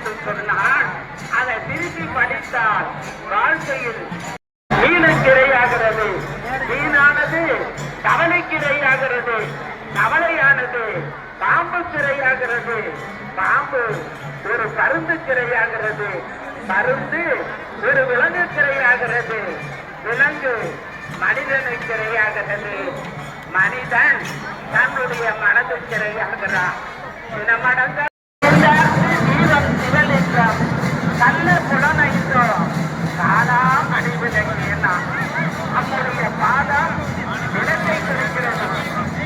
என்று சொன்னால் அதை திருப்பி படித்தால் வாழ்க்கையில் மீனக்கிரையாகிறது, மீனானது கவலைக்கிரையாகிறது, கவலையானது பாம்பு சிறையாகிறது, பாம்பு ஒரு பருந்து சிறையாகிறது, பருந்து ஒரு விலங்கு சிறையாகிறது, விலங்கு மனிதனை சிறையாகிறது, மனிதன் தன்னுடைய மனது சிறையாகிறான். சில மடங்கு ஜீவன் சிவலிங்கம் நல்ல புலனைந்தோ காலாம் அணிவிலங்கினான். நம்முடைய பாதம் நிலத்தை குறிக்கிறது,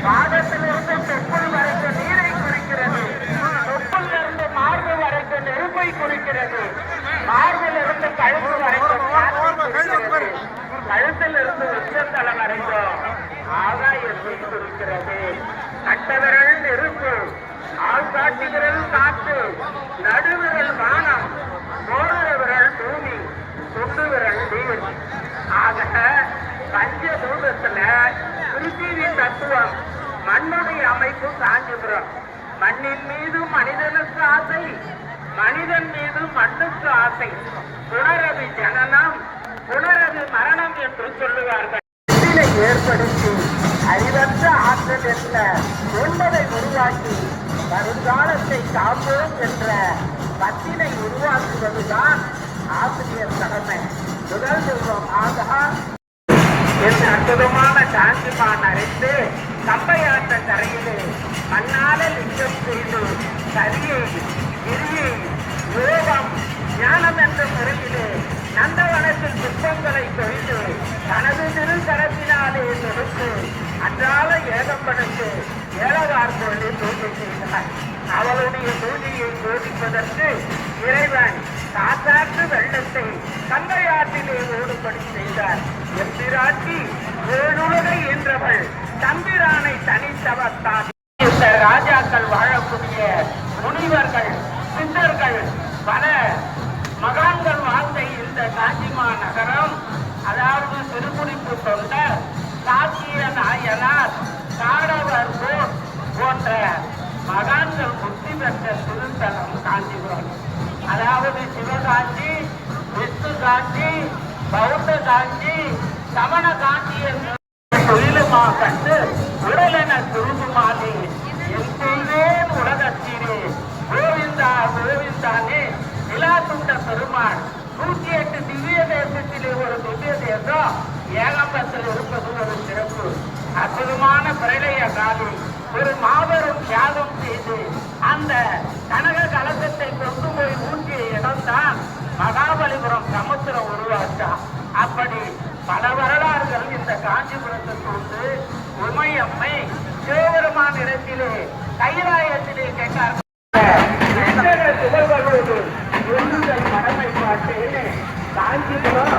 பாதத்திலிருந்து தொப்புள் வரைக்கும் நீரை குறிக்கிறது, தொப்புளிலிருந்து மார்பு வரைக்கும் நெருப்பை குறிக்கிறது, மார்பிலிருந்து கழுத்து வரைக்கும் குறிக்கிறது, கழுத்திலிருந்து உச்சந்தலை வரைக்கும் ஆகாயத்தை குறிக்கிறது. கட்டவிரல் நெருப்பு, ஆள்காட்டி விரல் காற்று, நடுவிரல் வானம், மோதிர விரல் பூமி, சுண்டு விரல் நீர். ஆக பஞ்சபூதத்துல பிருத்திவின் தத்துவம், மண்ணுடைய அமைப்பு காஞ்சிபுரம். மண்ணின் மீது மனிதனுக்கு ஆசை, மனிதன் மீது மண்ணுக்கு ஆசை. புனரவி ஜனனம், புனரவி மரணம் என்று சொல்லுவார்கள். இதை ஏற்படுத்தி அறிவற்ற ஆற்றல் என்ற என்பதை உருவாக்கி வருங்காலத்தை காப்போம் என்ற பத்தினை உருவாக்குவதுதான் ஆசிரியர் கடமை. முதல் தெய்வம் ஆகா என்று அற்புதமான காஞ்சிமான் அறிந்து கம்பையாற்ற கரையிலே மண்ணால லிங்கம் செய்து கரியை கிரியை யோகம் ஞானம் என்ற முறையிலே நந்தவனத்தில் புஷ்பங்களை தொழிந்து தனது திருக்கரத்தினாலே தொடுத்து அன்றால ஏகப்படுத்து ஏழவார் பொருளை பூஜை செய்தார். அவளுடைய பூஜையை சோதிப்பதற்கு இறைவன் காற்றாற்று வெள்ளத்தை கங்கையாற்றிலே ஓடுபடி செய்தார். எம்பிராட்டி ஏழுலகை என்றவள் தம்பிரானை தனித்தவத்தார். இந்த ராஜாக்கள் வாழக்கூடிய முனிவர்கள் சித்தர்கள் பல மகான்கள் வாழ்ந்த இந்த காஞ்சிமா நகரம், அதாவது திருக்குறிப்பு தொண்டர் சாக்கிய நாயனார் காடவர் போன்ற மகான்கள் முக்தி பெற்ற திருத்தலம் காஞ்சிபுரம். அதாவது சிவகாஞ்சி, விஷ்ணு காஞ்சி, பௌத்த காஞ்சி, சமண காஞ்சி என்று தொழிலுமா கண்டு உடலென திரும்புமானே என் செய்வேன் உலகத்தீரே கோவிந்தா கோவிந்தானே நிலாத்துண்ட பெருமாள். 108 திவ்ய தேசத்திலே ஒரு திவ்ய தேசம் ஏகம்பத்தில் இருப்பது ஒரு சிறப்பு. அற்புதமான பிரளய காலி ஒரு மாபெரும் தியாகம் செய்து அந்த கனக கலசத்தை கொண்டு போய் ஊற்றிய இடம்தான் மகாபலிபுரம் சமுத்திரம் உருவாச்சா. அப்படி பல வரலாறுகள் இந்த காஞ்சிபுரத்துக்கு உண்டு. உமையம்மை சிவபெருமான் இடத்திலே கைலாயத்திலே கேட்டார் கடமை பாட்டு காஞ்சிபுரம்